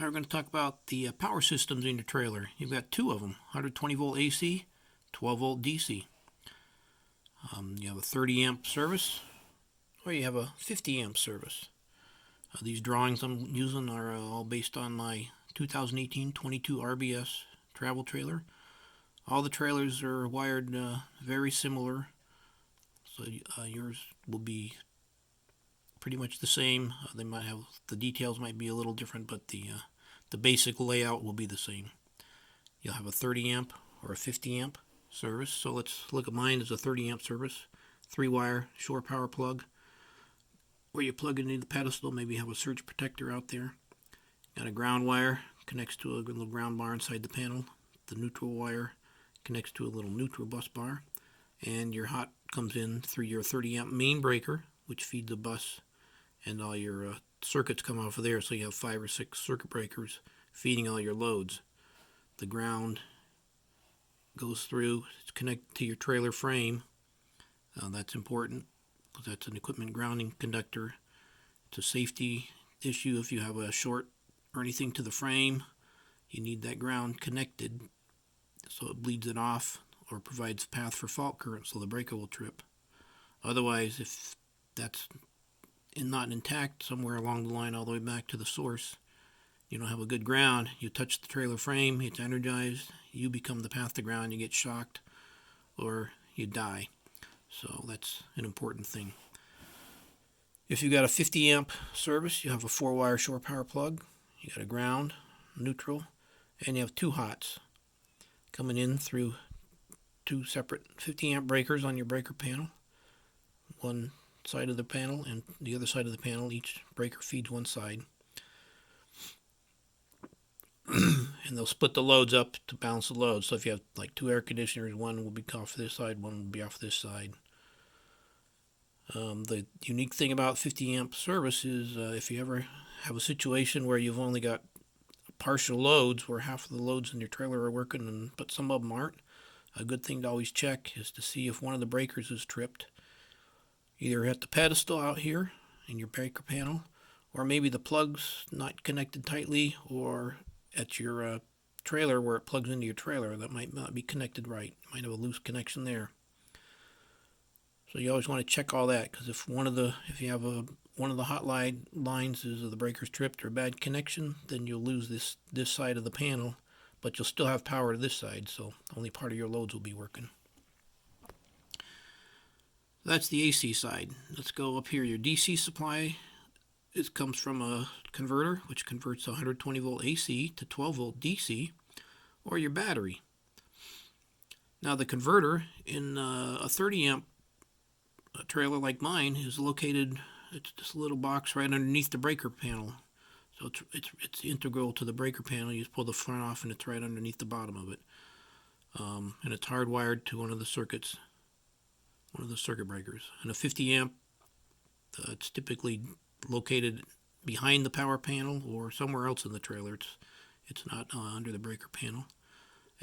Now we're going to talk about the power systems in your trailer. You've got two of them, 120 volt AC, 12 volt DC. You have a 30 amp service, or you have a 50 amp service. These drawings I'm using are all based on my 2018 22 RBS travel trailer. All the trailers are wired very similar, so yours will be pretty much the same. They might have, the details might be a little different, but the basic layout will be the same. You'll have a 30 amp or a 50 amp service. So let's look at mine as a 30 amp service, 3-wire shore power plug, where you plug it into the pedestal. Maybe you have a surge protector out there. Got a ground wire, connects to a little ground bar inside the panel. The neutral wire connects to a little neutral bus bar, and your hot comes in through your 30 amp main breaker, which feeds the bus, and all your circuits come off of there. So you have 5 or 6 circuit breakers feeding all your loads. The ground goes through, it's connected to your trailer frame. That's important because that's an equipment grounding conductor. It's a safety issue if you have a short or anything to the frame. You need that ground connected so it bleeds it off or provides path for fault current so the breaker will trip. Otherwise, if that's not intact somewhere along the line all the way back to the source, you don't have a good ground, you touch the trailer frame, it's energized, you become the path to ground, you get shocked, or you die. So that's an important thing. If you've got a 50 amp service, you have a 4-wire shore power plug, you got a ground, neutral, and you have 2 hots coming in through 2 separate 50 amp breakers on your breaker panel. One side of the panel and the other side of the panel, each breaker feeds one side. And they'll split the loads up to balance the load. So if you have like 2 air conditioners, one will be off this side, one will be off this side. The unique thing about 50 amp service is if you ever have a situation where you've only got partial loads, where half of the loads in your trailer are working but some of them aren't, a good thing to always check is to see if one of the breakers is tripped, either at the pedestal out here in your breaker panel, or maybe the plug's not connected tightly, or at your trailer where it plugs into your trailer, that might not be connected right. You might have a loose connection there. So you always want to check all that, because if you have one of the hot lines is the breaker's tripped or bad connection, then you'll lose this side of the panel, but you'll still have power to this side, so only part of your loads will be working. That's the AC side. Let's go up here. Your DC supply, it comes from a converter, which converts 120 volt AC to 12 volt DC, or your battery. Now the converter in a 30 amp trailer like mine is located, it's this little box right underneath the breaker panel. So it's integral to the breaker panel. You just pull the front off and it's right underneath the bottom of it. And it's hardwired to one of the circuit breakers. And a 50 amp, it's typically located behind the power panel or somewhere else in the trailer. It's not under the breaker panel.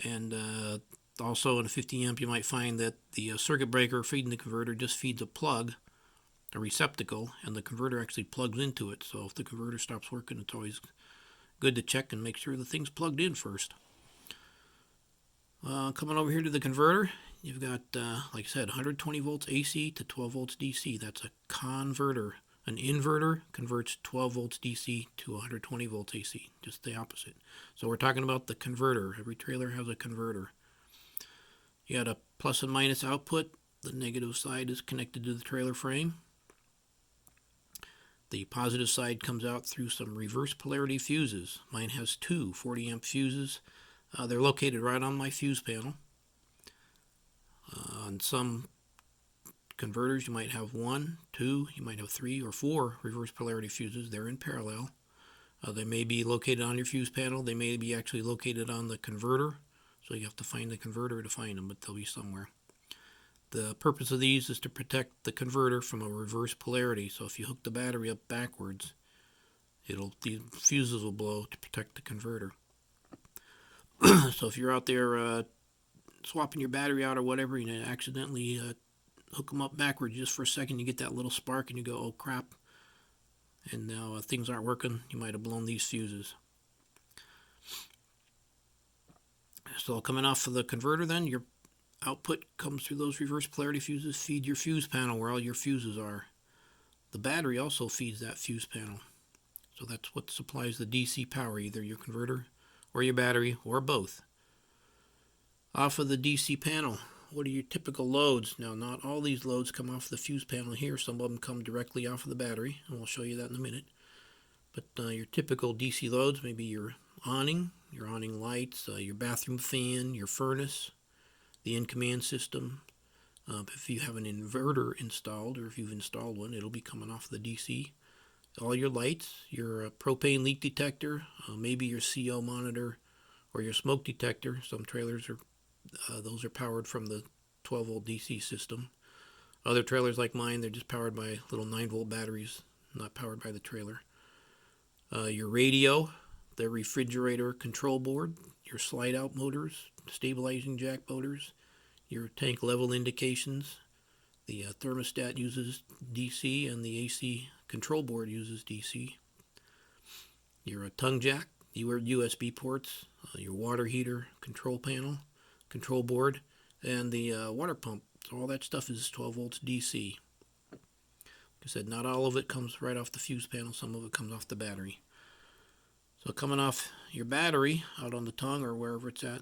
And also in a 50 amp, you might find that the circuit breaker feeding the converter just feeds a plug, a receptacle, and the converter actually plugs into it. So if the converter stops working, it's always good to check and make sure the thing's plugged in first. Coming over here to the converter, you've got, like I said, 120 volts AC to 12 volts DC. That's a converter. An inverter converts 12 volts DC to 120 volts AC, just the opposite. So we're talking about the converter. Every trailer has a converter. You got a plus and minus output. The negative side is connected to the trailer frame. The positive side comes out through some reverse polarity fuses. Mine has 2 40 amp fuses. They're located right on my fuse panel. On some converters, you might have 1, 2, you might have 3 or 4 reverse polarity fuses. They're in parallel. They may be located on your fuse panel. They may be actually located on the converter. So you have to find the converter to find them, but they'll be somewhere. The purpose of these is to protect the converter from a reverse polarity. So if you hook the battery up backwards, the fuses will blow to protect the converter. So if you're out there swapping your battery out or whatever, and you accidentally hook them up backwards just for a second, you get that little spark and you go, oh crap, and now things aren't working. You might have blown these fuses. So coming off of the converter then, your output comes through those reverse polarity fuses, feed your fuse panel where all your fuses are. The battery also feeds that fuse panel. So that's what supplies the DC power, either your converter or your battery or both. Off of the DC panel, what are your typical loads? Now, not all these loads come off the fuse panel here. Some of them come directly off of the battery, and we'll show you that in a minute. But your typical DC loads may be your awning lights, your bathroom fan, your furnace, the in-command system. If you have an inverter installed, or if you've installed one, it'll be coming off the DC. All your lights, your propane leak detector, maybe your CO monitor, or your smoke detector. Some trailers those are powered from the 12-volt DC system. Other trailers like mine, they're just powered by little 9-volt batteries, not powered by the trailer. Your radio, the refrigerator control board, your slide-out motors, stabilizing jack motors, your tank level indications. The thermostat uses DC, and the AC control board uses DC. Your tongue jack, your USB ports, your water heater control panel, control board, and the water pump. So all that stuff is 12 volts DC. Like I said, not all of it comes right off the fuse panel. Some of it comes off the battery. So coming off your battery out on the tongue or wherever it's at,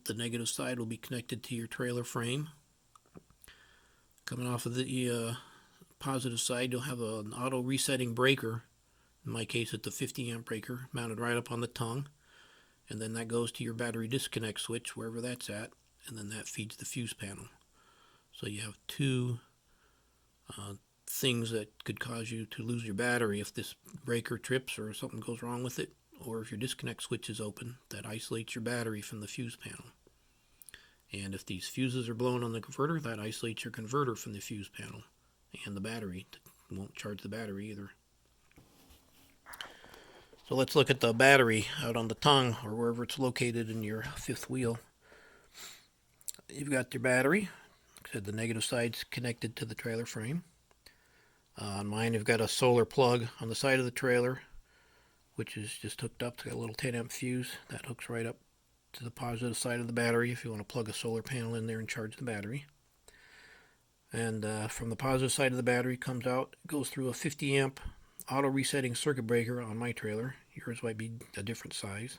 the negative side will be connected to your trailer frame. Coming off of the positive side, you'll have an auto resetting breaker. In my case, it's a 50 amp breaker mounted right up on the tongue. And then that goes to your battery disconnect switch, wherever that's at, and then that feeds the fuse panel. So you have two things that could cause you to lose your battery if this breaker trips or something goes wrong with it, or if your disconnect switch is open. That isolates your battery from the fuse panel. And if these fuses are blown on the converter, that isolates your converter from the fuse panel. And the battery won't charge the battery either. So let's look at the battery out on the tongue or wherever it's located in your fifth wheel. You've got your battery. Like I said, the negative side's connected to the trailer frame. On mine, you've got a solar plug on the side of the trailer, which is just hooked up. It's got a little 10 amp fuse that hooks right up to the positive side of the battery if you want to plug a solar panel in there and charge the battery. And from the positive side of the battery comes out, goes through a 50 amp auto resetting circuit breaker on my trailer. Yours might be a different size.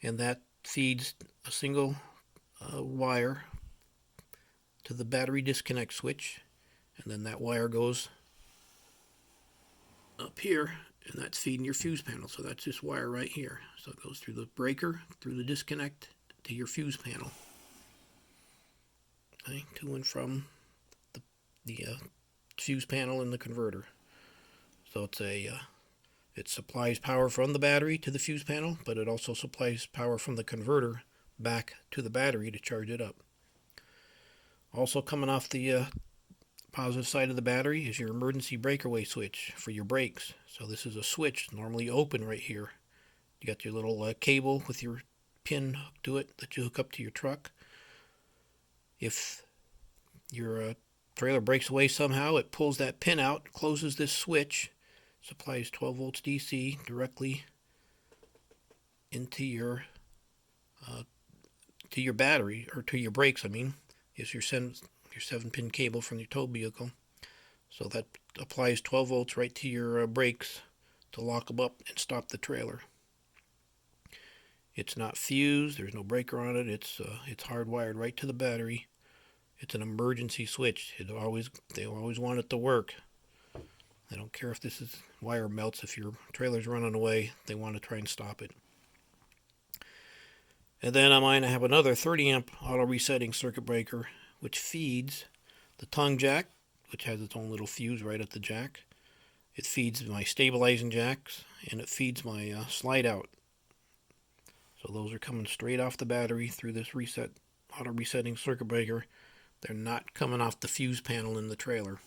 And that feeds a single wire to the battery disconnect switch. And then that wire goes up here, and that's feeding your fuse panel. So that's this wire right here. So it goes through the breaker, through the disconnect, to your fuse panel. Okay, to and from the fuse panel and the converter. So it supplies power from the battery to the fuse panel, but it also supplies power from the converter back to the battery to charge it up. Also coming off the positive side of the battery is your emergency breakaway switch for your brakes. So this is a switch normally open right here. You got your little cable with your pin hooked to it that you hook up to your truck. If your trailer breaks away somehow, it pulls that pin out, closes this switch, supplies 12 volts DC directly into your battery, or to your brakes. I mean, is your 7-pin cable from your tow vehicle. So that applies 12 volts right to your brakes to lock them up and stop the trailer. It's not fused. There's no breaker on it. It's hardwired right to the battery. It's an emergency switch. They always want it to work. They don't care if this wire melts. If your trailer's running away, they want to try and stop it. And then on mine, I have another 30 amp auto resetting circuit breaker, which feeds the tongue jack, which has its own little fuse right at the jack. It feeds my stabilizing jacks, and it feeds my slide out. So those are coming straight off the battery through this auto resetting circuit breaker. They're not coming off the fuse panel in the trailer.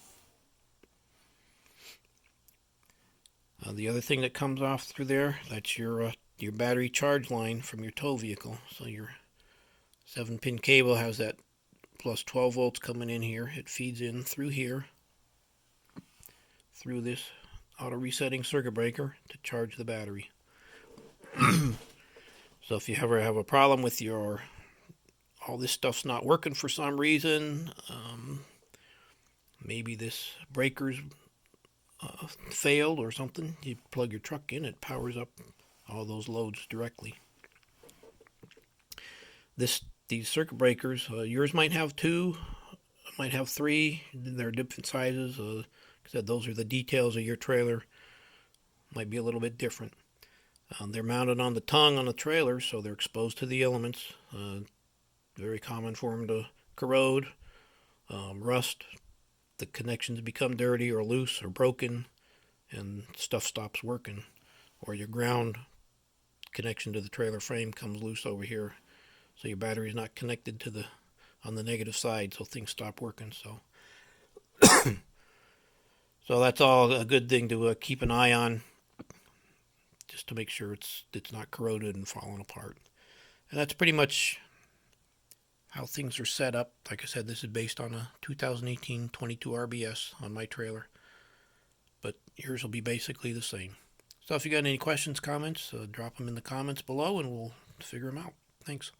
The other thing that comes off through there, that's your battery charge line from your tow vehicle. So your 7-pin cable has that plus 12 volts coming in here. It feeds in through here, through this auto resetting circuit breaker to charge the battery. So if you ever have a problem with all this stuff's not working for some reason, maybe this breaker's failed or something, you plug your truck in, it powers up all those loads directly. These circuit breakers, yours might have two, might have three. They're different sizes. Like I said, those are the details of your trailer. Might be a little bit different. They're mounted on the tongue on the trailer, so they're exposed to the elements. Very common for them to corrode, rust. The connections become dirty or loose or broken, and stuff stops working. Or your ground connection to the trailer frame comes loose over here, so your battery's not connected to on the negative side, so things stop working. So that's all a good thing to keep an eye on, just to make sure it's not corroded and falling apart. And that's pretty much how things are set up. Like I said, this is based on a 2018 22 RBS on my trailer, but yours will be basically the same. So if you got any questions, comments, drop them in the comments below and we'll figure them out. Thanks.